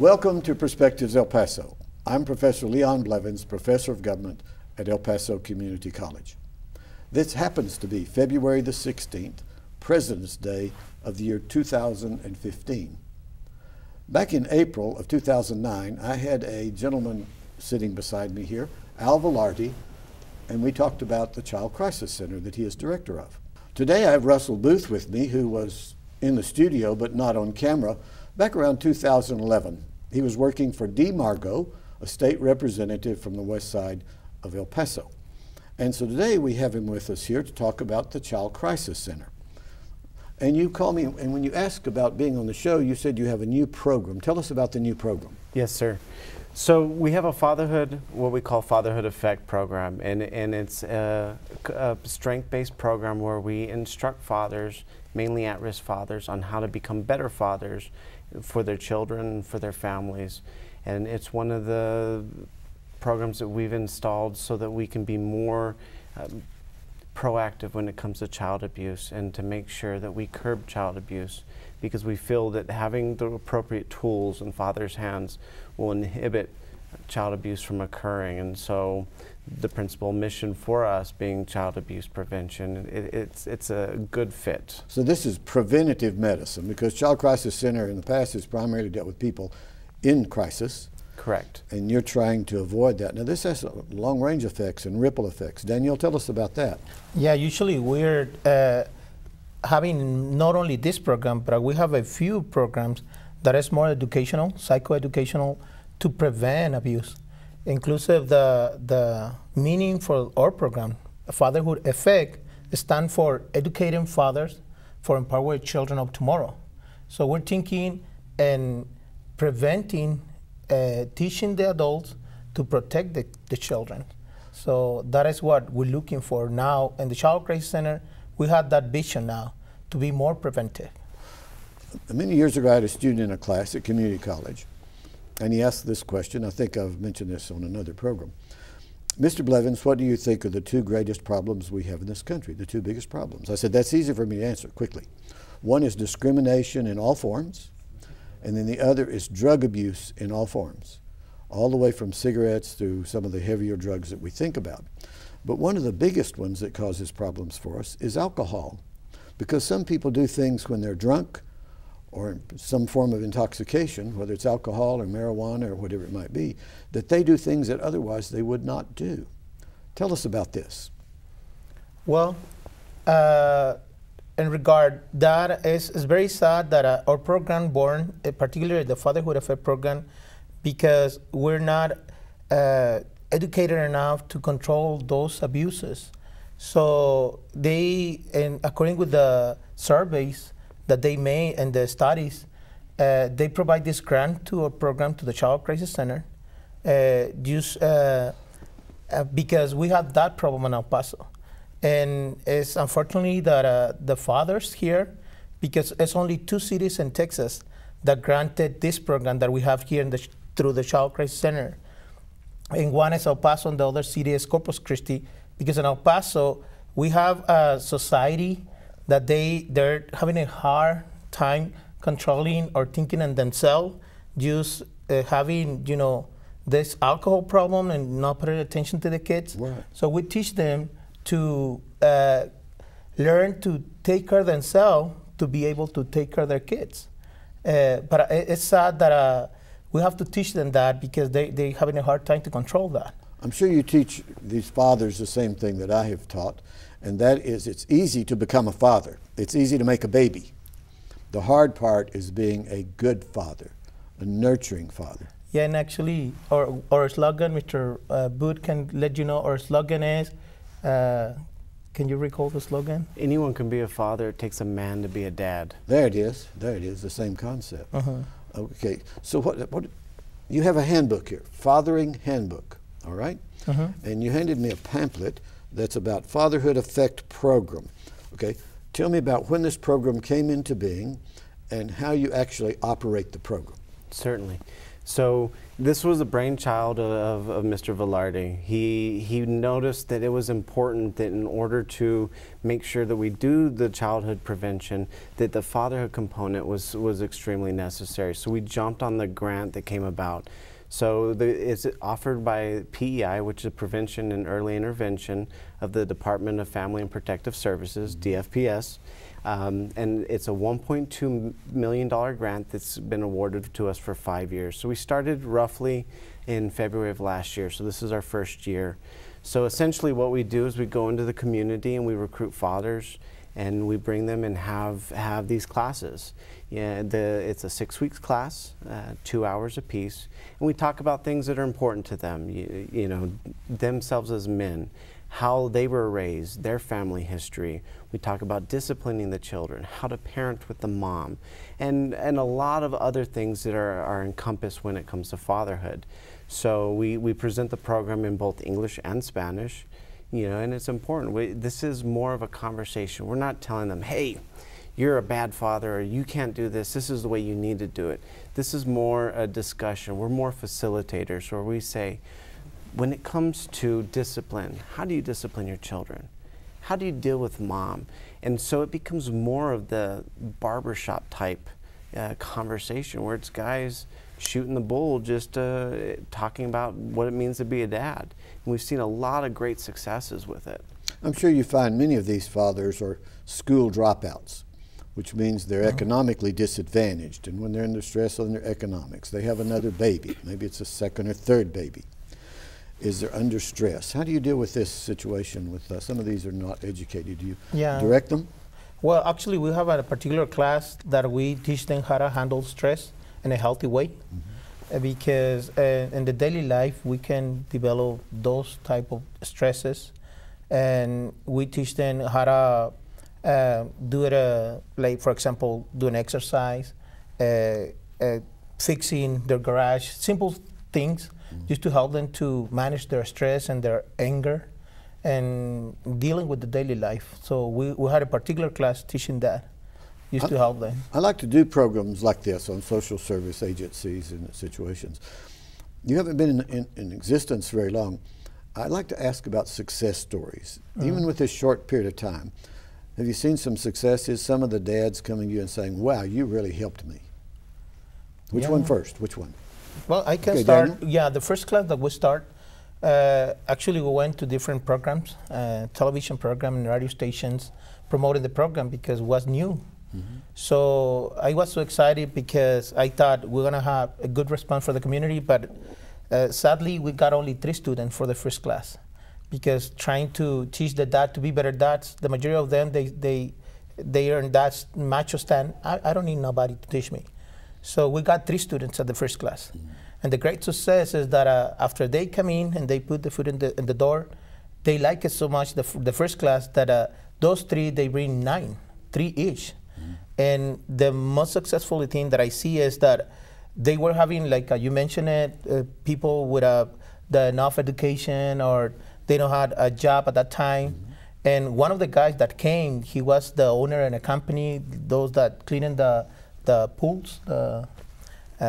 Welcome to Perspectives El Paso. I'm Professor Leon Blevins, Professor of Government at El Paso Community College. This happens to be February the 16th, President's Day of the year 2015. Back in April of 2009, I had a gentleman sitting beside me here, Al Velarde, and we talked about the Child Crisis Center that he is director of. Today I have Russell Booth with me, who was in the studio but not on camera back around 2011. He was working for D. Margo, a state representative from the west side of El Paso. And so today we have him with us here to talk about the Child Crisis Center. And you called me, and when you asked about being on the show, you said you have a new program. Tell us about the new program. Yes, sir. So we have a fatherhood, what we call Fatherhood Effect program, and it's a strength-based program where we instruct fathers, mainly at-risk fathers, on how to become better fathers for their children, for their families. And it's one of the programs that we've installed so that we can be more proactive when it comes to child abuse and to make sure that we curb child abuse, because we feel that having the appropriate tools in fathers' hands will inhibit child abuse from occurring. And so the principal mission for us being child abuse prevention, it's a good fit. So this is preventative medicine, because Child Crisis Center in the past has primarily dealt with people in crisis. Correct. And you're trying to avoid that. Now this has long range effects and ripple effects. Daniel, tell us about that. Yeah, usually we're having not only this program, but we have a few programs that is more educational, psychoeducational, to prevent abuse. Inclusive the meaning for our program, Fatherhood Effect, stands for Educating Fathers for Empowered Children of Tomorrow. So we're thinking and preventing, teaching the adults to protect the children. So that is what we're looking for now. In the Child Crisis Center, we have that vision now to be more preventive. Many years ago, I had a student in a class at community college, and he asked this question. I think I've mentioned this on another program. Mr. Blevins, what do you think are the two greatest problems we have in this country, the two biggest problems? I said, that's easy for me to answer quickly. One is discrimination in all forms, and then the other is drug abuse in all forms, all the way from cigarettes through some of the heavier drugs that we think about. But one of the biggest ones that causes problems for us is alcohol, because some people do things when they're drunk or some form of intoxication, whether it's alcohol or marijuana or whatever it might be, that they do things that otherwise they would not do. Tell us about this. Well, in regard, that is very sad that our program born, particularly the Fatherhood Effect program, because we're not educated enough to control those abuses. So they, and according with the surveys that they made and the studies, they provide this grant to our program, to the Child Crisis Center, because we have that problem in El Paso. And it's unfortunately that the fathers here, because it's only 2 cities in Texas that granted this program that we have here through the Child Crisis Center. And one is El Paso and the other city is Corpus Christi, because in El Paso, we have a society that they're having a hard time controlling or thinking in themselves, just having, you know, this alcohol problem and not putting attention to the kids. Right. So we teach them to learn to take care of themselves to be able to take care of their kids. But it's sad that we have to teach them that, because they're having a hard time to control that. I'm sure you teach these fathers the same thing that I have taught, and that is it's easy to become a father. It's easy to make a baby. The hard part is being a good father, a nurturing father. Yeah, and actually, our slogan, Mr. Booth can let you know, our slogan is, can you recall the slogan? Anyone can be a father. It takes a man to be a dad. There it is. There it is, the same concept. Okay, so what you have a handbook here, Fathering Handbook, all right? And you handed me a pamphlet that's about Fatherhood Effect program. Okay, tell me about when this program came into being and how you actually operate the program. Certainly. So this was a brainchild of Mr. Velarde. He noticed that it was important that in order to make sure that we do the childhood prevention, that the fatherhood component was extremely necessary. So we jumped on the grant that came about. So it's offered by PEI, which is Prevention and Early Intervention of the Department of Family and Protective Services, DFPS. And it's a $1.2 million grant that's been awarded to us for 5 years. So we started roughly in February of last year, so this is our first year. So essentially what we do is we go into the community and we recruit fathers and we bring them and have these classes. Yeah, it's a 6 weeks class, 2 hours apiece, and we talk about things that are important to them, you know, themselves as men, how they were raised, their family history. We talk about disciplining the children, how to parent with the mom, and a lot of other things that are encompassed when it comes to fatherhood. So we present the program in both English and Spanish, you know, and it's important. This is more of a conversation. We're not telling them, hey, you're a bad father, or you can't do this, this is the way you need to do it. This is more a discussion. We're more facilitators, where we say, when it comes to discipline, how do you discipline your children? How do you deal with mom? And so it becomes more of the barbershop type conversation, where it's guys shooting the bull, just talking about what it means to be a dad. And we've seen a lot of great successes with it. I'm sure you find many of these fathers are school dropouts, which means they're economically disadvantaged. And when they're under stress on their economics, they have another baby. Maybe it's a second or third baby. Is they're under stress. How do you deal with this situation with some of these are not educated? Do you direct them? Well, actually, we have a particular class that we teach them how to handle stress in a healthy way. Because in the daily life, we can develop those type of stresses, and we teach them how to do it, like, for example, do an exercise, fixing their garage, simple things, just to help them to manage their stress and their anger and dealing with the daily life. So we had a particular class teaching that, used to help them. I like to do programs like this on social service agencies and situations. You haven't been in existence very long. I'd like to ask about success stories. Even with this short period of time, have you seen some successes? Some of the dads coming to you and saying, wow, you really helped me. Which one first? Which one? Well, I can start. Daniel? Yeah, the first class that we start, actually we went to different programs, television program and radio stations, promoting the program because it was new. So I was so excited because I thought we're going to have a good response for the community, but sadly we got only 3 students for the first class, because trying to teach the dad to be better dads, the majority of them, they earn dads macho stand. I don't need nobody to teach me. So we got 3 students at the first class. And the great success is that after they come in and they put the foot in the door, they like it so much, the first class, that those 3, they bring 9, 3 each. And the most successful thing that I see is that they were having, like you mentioned it, people with the enough education, or they don't have a job at that time. And one of the guys that came, he was the owner in a company, those that cleaning the pools, the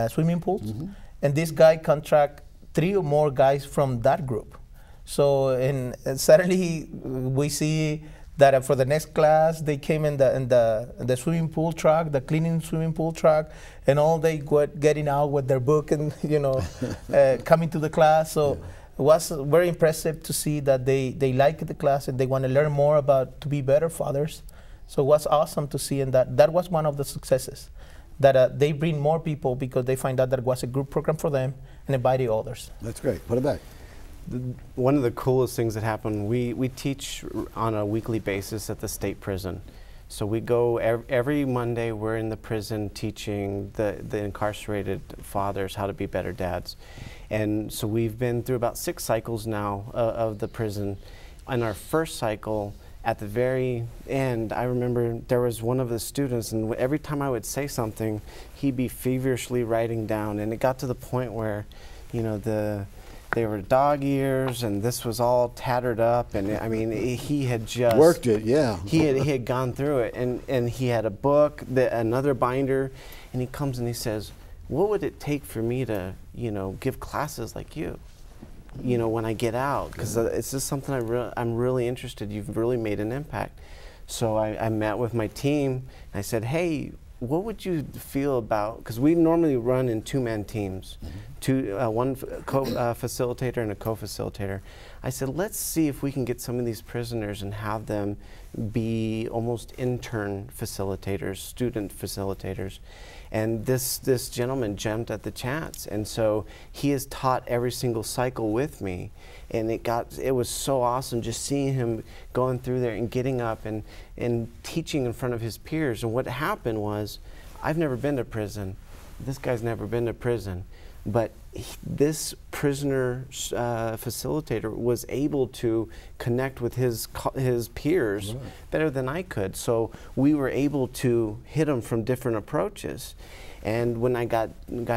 swimming pools. And this guy contract 3 or more guys from that group. So and suddenly we see that for the next class, they came in the swimming pool truck, the cleaning swimming pool truck, and all they getting out with their book and, you know, coming to the class. So it was very impressive to see that they like the class and they want to learn more about to be better fathers. So it was awesome to see, and that was one of the successes, that they bring more people because they find out that it was a group program for them and invited others. That's great. Put it back. One of the coolest things that happened, we teach on a weekly basis at the state prison. So we go every Monday, we're in the prison teaching the incarcerated fathers how to be better dads. And so we've been through about 6 cycles now of the prison. On our first cycle, at the very end, I remember there was one of the students, and every time I would say something, he'd be feverishly writing down. And it got to the point where, you know, they were dog ears, and this was all tattered up, and I mean, he had just worked it, yeah. He had gone through it, and he had a book, another binder, and he comes and he says, what would it take for me to, give classes like you, when I get out? Because it's just something I'm really interested. You've really made an impact. So I met with my team, and I said, hey, what would you feel about, because we normally run in two-man teams, one facilitator and a co-facilitator. I said, let's see if we can get some of these prisoners and have them be almost intern facilitators, student facilitators. And this gentleman jumped at the chance, and so he has taught every single cycle with me, and it was so awesome just seeing him going through there and getting up and teaching in front of his peers. And what happened was, I've never been to prison. This guy's never been to prison, but this prisoner facilitator was able to connect with his peers better than I could. So we were able to hit him from different approaches. And when I got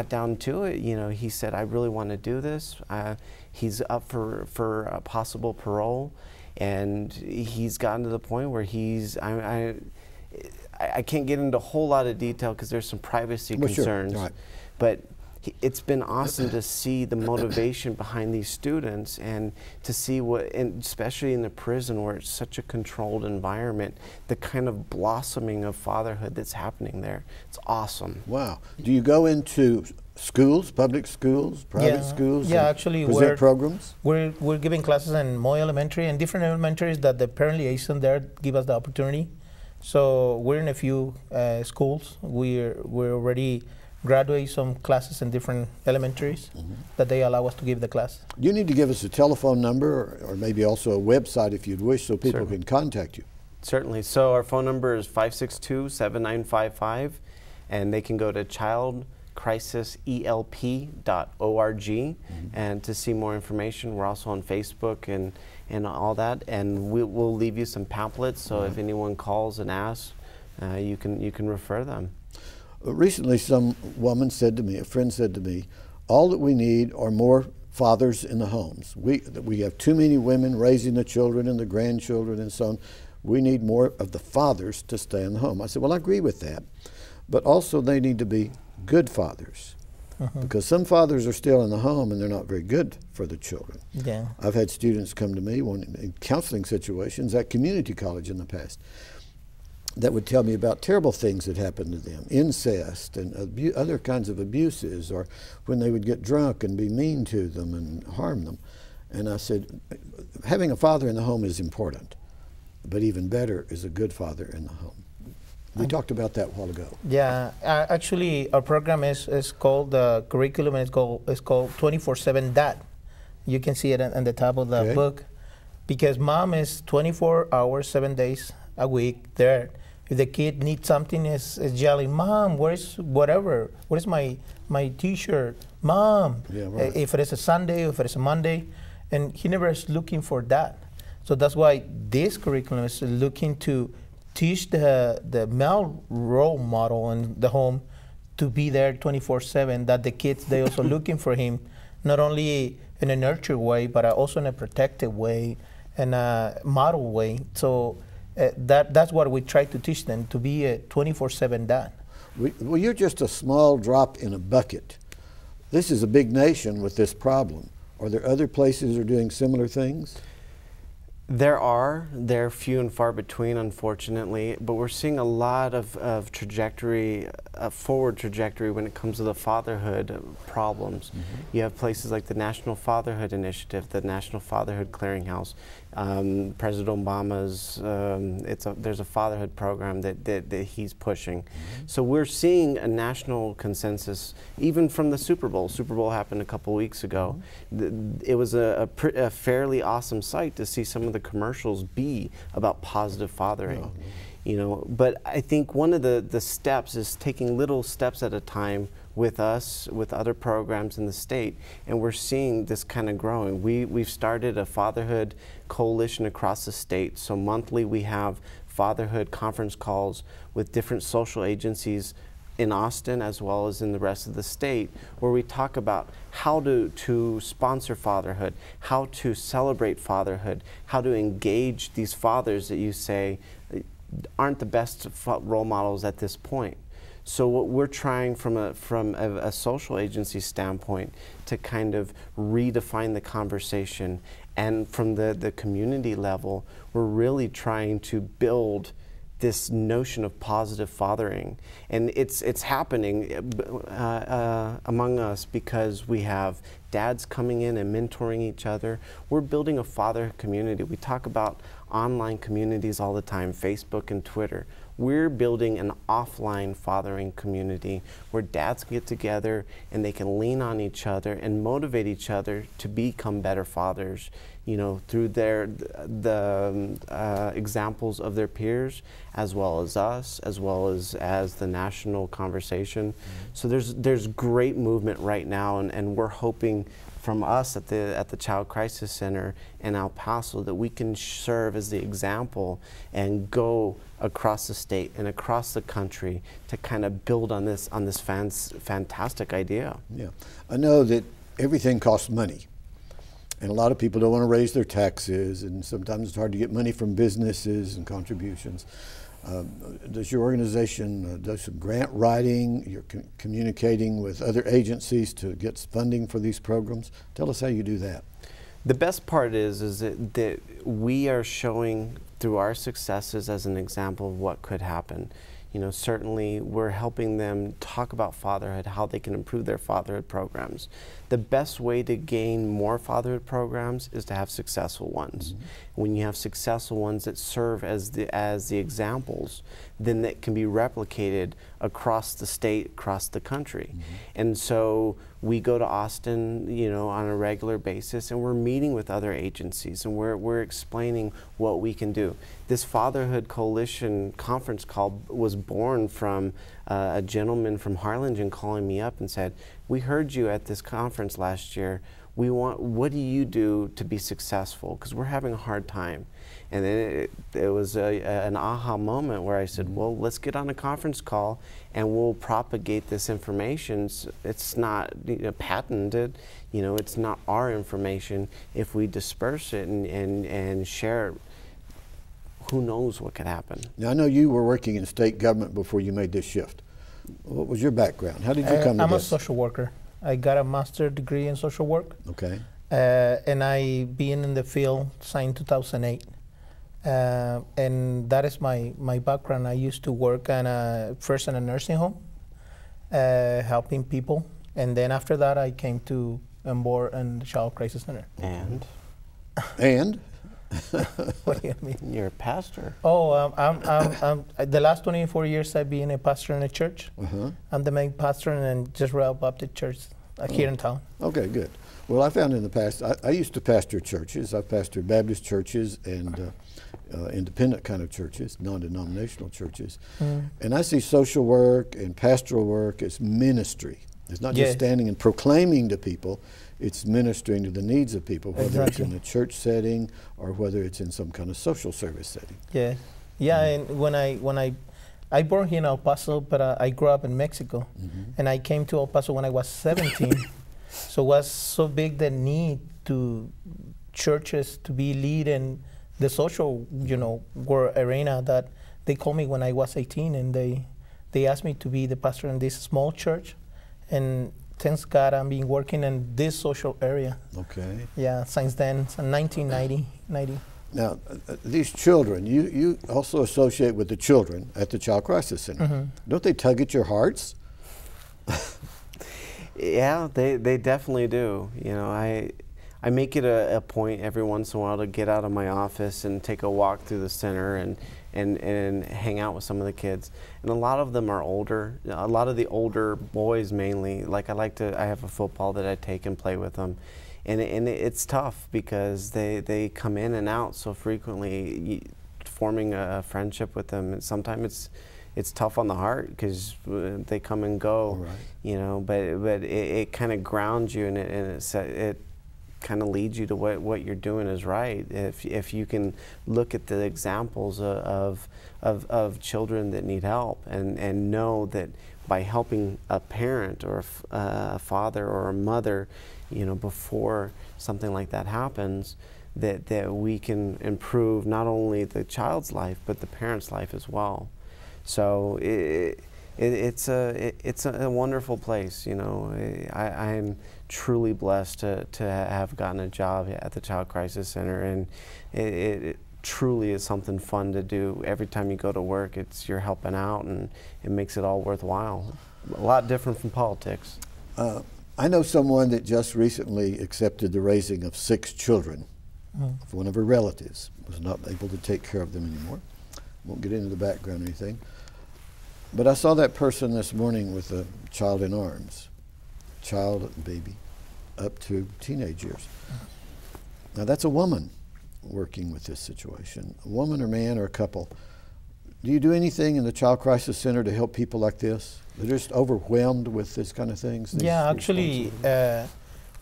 down to it, he said, I really want to do this. He's up for a possible parole, and he's gotten to the point where I can't get into a whole lot of detail because there's some privacy concerns. Sure. Right. But it's been awesome to see the motivation behind these students, and to see and especially in the prison where it's such a controlled environment, the kind of blossoming of fatherhood that's happening there. It's awesome. Wow. Do you go into schools, public schools, private schools? Yeah, actually, present programs? We're giving classes in Moy Elementary and different elementaries that the parent liaison there give us the opportunity. So we're in a few schools. We're already graduate some classes in different elementaries that they allow us to give the class. You need to give us a telephone number, or maybe also a website if you'd wish, so people can contact you. Certainly. So our phone number is 562-7955, and they can go to childcrisiselp.org and to see more information. We're also on Facebook and all that, and we'll leave you some pamphlets, so if anyone calls and asks, you can refer them. Recently, some woman said to me, a friend said to me, all that we need are more fathers in the homes. We have too many women raising the children and the grandchildren and so on. We need more of the fathers to stay in the home. I said, well, I agree with that, but also they need to be good fathers, because some fathers are still in the home and they're not very good for the children. Yeah. I've had students come to me in counseling situations at community college in the past that would tell me about terrible things that happened to them, incest and other kinds of abuses, or when they would get drunk and be mean to them and harm them. And I said, having a father in the home is important, but even better is a good father in the home. We talked about that a while ago. Yeah, actually our program is called, the curriculum is called 24/7 Dad. You can see it on the top of the book, because mom is 24 hours, 7 days a week there. If the kid needs something, is yelling, Mom, where's whatever? Where's my t-shirt? Mom. Yeah, right. If it is a Sunday, if it is a Monday, and he never is looking for that. So that's why this curriculum is looking to teach the male role model in the home to be there 24/7, that the kids, they also looking for him, not only in a nurture way, but also in a protective way and a model way. So that's what we try to teach them, to be a 24/7 dad. Well, you're just a small drop in a bucket. This is a big nation with this problem. Are there other places that are doing similar things? They're few and far between, unfortunately, but we're seeing a lot of trajectory, forward trajectory when it comes to the fatherhood problems. You have places like the National Fatherhood Initiative, the National Fatherhood Clearinghouse, President Obama's, there's a fatherhood program that he's pushing. So we're seeing a national consensus, even from the Super Bowl. Super Bowl happened a couple weeks ago. It was a fairly awesome sight to see some of the commercials be about positive fathering. You know, but I think one of the steps is taking little steps at a time with us, with other programs in the state, and we're seeing this kind of growing. We've started a fatherhood coalition across the state, so monthly we have fatherhood conference calls with different social agencies in Austin as well as in the rest of the state, where we talk about how to sponsor fatherhood, how to celebrate fatherhood, how to engage these fathers that you say aren't the best role models at this point. So what we're trying from a social agency standpoint to kind of redefine the conversation, and from the community level, we're really trying to build this notion of positive fathering, and it's happening among us because we have dads coming in and mentoring each other. We're building a father community. We talk about online communities all the time, Facebook and Twitter. We're building an offline fathering community where dads get together and they can lean on each other and motivate each other to become better fathers, you know, through the examples of their peers, as well as us, as well as the national conversation. Mm-hmm. So there's great movement right now, and we're hoping from us at the Child Crisis Center in El Paso that we can serve as the example and go across the state and across the country to kind of build on this fantastic idea. Yeah, I know that everything costs money, and a lot of people don't want to raise their taxes, and sometimes it's hard to get money from businesses and contributions. Does your organization do some grant writing? You're communicating with other agencies to get funding for these programs? Tell us how you do that. The best part is that we are showing through our successes as an example of what could happen. You know, certainly we're helping them talk about fatherhood, how they can improve their fatherhood programs. The best way to gain more fatherhood programs is to have successful ones. Mm-hmm. When you have successful ones that serve as the examples, then that can be replicated across the state, across the country. Mm-hmm. And so we go to Austin, you know, on a regular basis, and we're meeting with other agencies, and we're explaining what we can do. This Fatherhood Coalition conference call was born from a gentleman from Harlingen calling me up and said, "We heard you at this conference last year. What do you do to be successful? Because we're having a hard time." And then it was an aha moment where I said, well, let's get on a conference call and we'll propagate this information. It's not patented, you know, it's not our information. If we disperse it and share it, who knows what could happen. Now, I know you were working in state government before you made this shift. What was your background? How did you come to this? I'm a social worker. I got a master's degree in social work. Okay. And I've been in the field since 2008. And that is my background. I used to work first in a nursing home, helping people. And then after that, I came to board in the Child Crisis Center. And? And? What do you mean? You're a pastor. Oh, I'm the last 24 years I've been a pastor in a church. Uh-huh. I'm the main pastor in Jezreel Baptist Church here in town. Okay, good. Well, I found in the past, I used to pastor churches. I've pastored Baptist churches and independent kind of churches, non-denominational churches. Mm. And I see social work and pastoral work as ministry. It's not just standing and proclaiming to people, it's ministering to the needs of people, whether it's in a church setting or whether it's in some kind of social service setting. Yeah, and when I born here in El Paso, but I grew up in Mexico, and I came to El Paso when I was 17. So it was so big the need to churches to be leading the social, world arena that they called me when I was 18, and they asked me to be the pastor in this small church, and thanks God I've been working in this social area. Okay. Yeah, since then, since 1990. Now, these children, you also associate with the children at the Child Crisis Center. Mm-hmm. Don't they tug at your hearts? Yeah, they definitely do. I make it a point every once in a while to get out of my office and take a walk through the center and hang out with some of the kids. And a lot of them are older. A lot of the older boys mainly. Like I have a football that I take and play with them. And it's tough because they come in and out so frequently, forming a friendship with them. And sometimes it's tough on the heart because they come and go, right. But it kind of grounds you, and it kind of leads you to what you're doing is right. If you can look at the examples of children that need help and know that by helping a parent or a father or a mother, before something like that happens, that we can improve not only the child's life but the parent's life as well. So it's a wonderful place. You know, I'm truly blessed to have gotten a job at the Child Crisis Center, and it truly is something fun to do. Every time you go to work, you're helping out, and it makes it all worthwhile. A lot different from politics. I know someone that just recently accepted the raising of 6 children. One of her relatives was not able to take care of them anymore. Won't get into the background or anything. But I saw that person this morning with a child in arms, child, baby, up to teenage years. Now that's a woman working with this situation, a woman or man or a couple. Do you do anything in the Child Crisis Center to help people like this? They're just overwhelmed with this kind of things? Yeah, actually,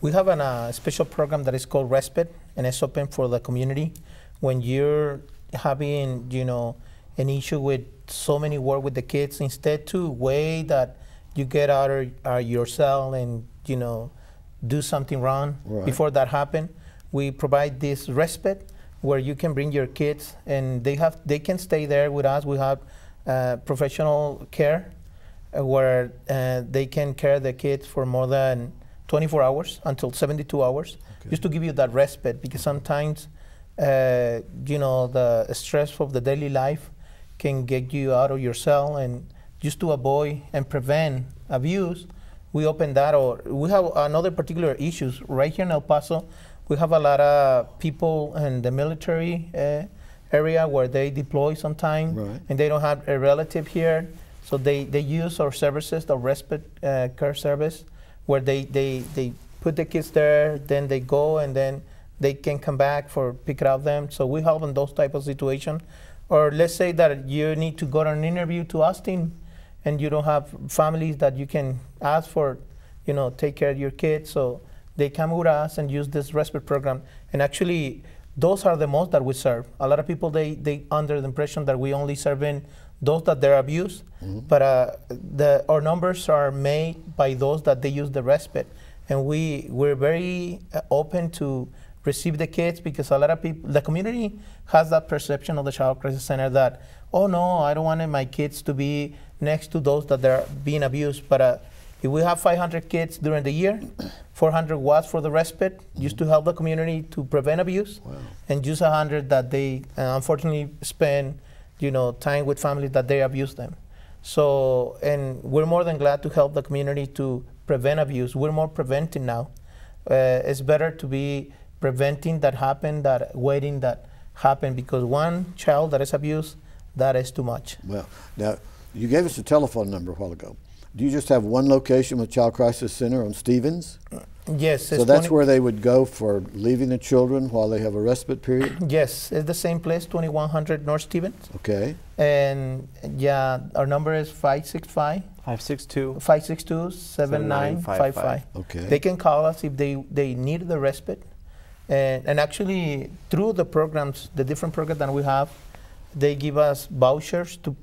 we have a special program that is called Respite, and it's open for the community. When you're having, you know, an issue with so many work with the kids, instead to wait that you get out of your cell and, you know, do something wrong before that happen, we provide this respite where you can bring your kids and they can stay there with us. We have professional care where they can care the kids for more than 24 hours until 72 hours, just to give you that respite, because sometimes you know, the stress of the daily life can get you out of your cell, and just to avoid and prevent abuse, we open that. Or we have another particular issues right here in El Paso. We have a lot of people in the military area where they deploy sometime, and they don't have a relative here, so they use our services, the respite care service, where they put the kids there, then they go, and then they can come back for pick it up them. So we help in those type of situation. Or let's say that you need to go to an interview to Austin, and you don't have families that you can ask for, you know, take care of your kids. So they come with us and use this respite program. And actually, those are the most that we serve. A lot of people, they under the impression that we only serve in those that they're abused, but our numbers are made by those that they use the respite. And we're very open to receive the kids, because a lot of people, the community has that perception of the Child Crisis Center that, oh no, I don't want my kids to be next to those that they're being abused. But if we have 500 kids during the year, 400 was for the respite, just to help the community to prevent abuse, and just 100 that they unfortunately spend, you know, time with families that they abuse them. So, and we're more than glad to help the community to prevent abuse. We're more preventing now. It's better to be preventing that happen than waiting that happen, because one child that is abused, that is too much. Well, now, you gave us a telephone number a while ago. Do you just have one location with Child Crisis Center on Stevens? Yes. So that's where they would go for leaving the children while they have a respite period? Yes, it's the same place, 2100 North Stevens. Okay. And yeah, our number is 562 7955. Okay. They can call us if they need the respite. And actually, through the programs, the different programs that we have, they give us vouchers to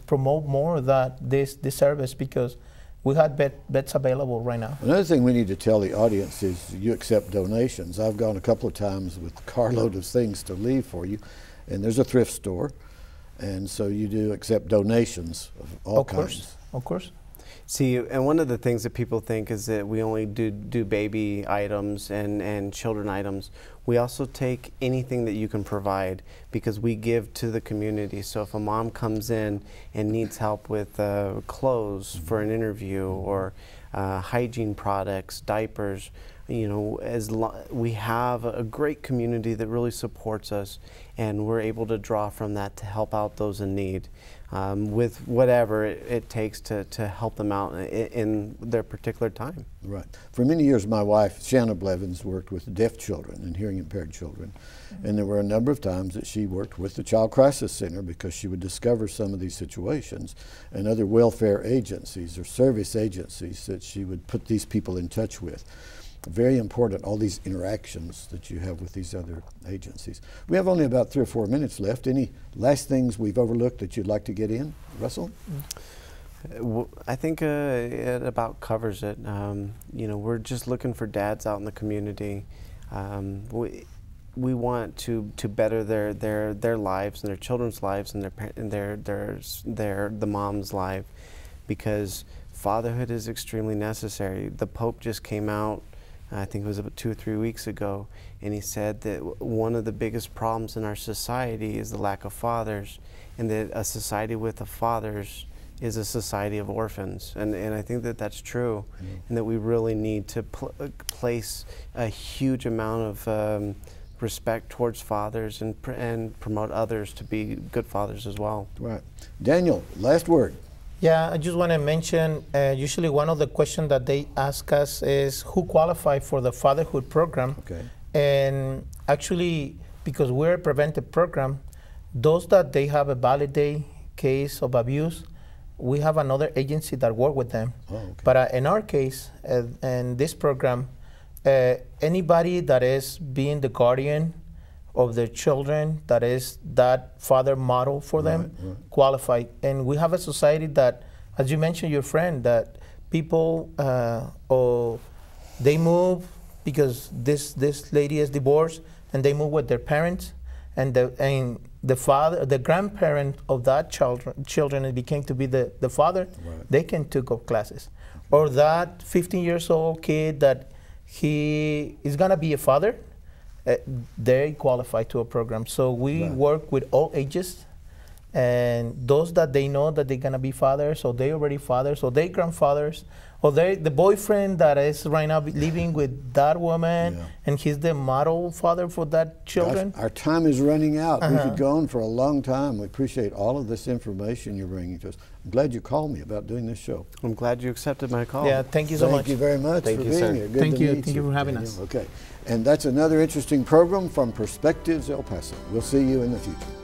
promote more of this service, because we have beds available right now. Another thing we need to tell the audience is you accept donations. I've gone a couple of times with a carload of things to leave for you, and there's a thrift store, and so you do accept donations of all kinds. Of course. See, and one of the things that people think is that we only do baby items and children items. We also take anything that you can provide, because we give to the community. So if a mom comes in and needs help with clothes for an interview, or hygiene products, diapers, you know, we have a great community that really supports us, and we're able to draw from that to help out those in need. With whatever it takes to help them out in their particular time. Right. For many years, my wife, Shanna Blevins, worked with deaf children and hearing impaired children. And there were a number of times that she worked with the Child Crisis Center, because she would discover some of these situations, and other welfare agencies or service agencies that she would put these people in touch with. Very important, all these interactions that you have with these other agencies. We have only about 3 or 4 minutes left. Any last things we've overlooked that you'd like to get in? Russell? I think it about covers it. You know, we're just looking for dads out in the community. We want to better their lives and their children's lives and the mom's life, because fatherhood is extremely necessary. The Pope just came out, I think it was about 2 or 3 weeks ago, and he said that one of the biggest problems in our society is the lack of fathers, and that a society with fathers is a society of orphans. And I think that that's true, and that we really need to place a huge amount of respect towards fathers and promote others to be good fathers as well. Right. Daniel, last word. Yeah, I just want to mention, usually one of the questions that they ask us is who qualify for the fatherhood program. Okay. And actually, because we're a preventive program, those that they have a valid case of abuse, we have another agency that work with them. Oh, okay. But in our case, in this program, anybody that is being the guardian of their children, that is that father model for them, qualify. And we have a society that, as you mentioned, your friend, that people, they move because this lady is divorced, and they move with their parents, and the father, the grandparent of that children, it became to be the father. Right. They can take up classes, or that 15 years old kid that he is gonna be a father. They qualify to a program. So we work with all ages, and those that they know that they're gonna be fathers, or they already fathers, or they grandfathers, or they the boyfriend that is right now living with that woman, and he's the model father for that children. Gosh, our time is running out. We could go on for a long time. We appreciate all of this information you're bringing to us. I'm glad you called me about doing this show. I'm glad you accepted my call. Yeah, thank you so much. Thank you very much for being here. Good thank to you. meet Thank you for having us. Okay, and that's another interesting program from Perspectives El Paso. We'll see you in the future.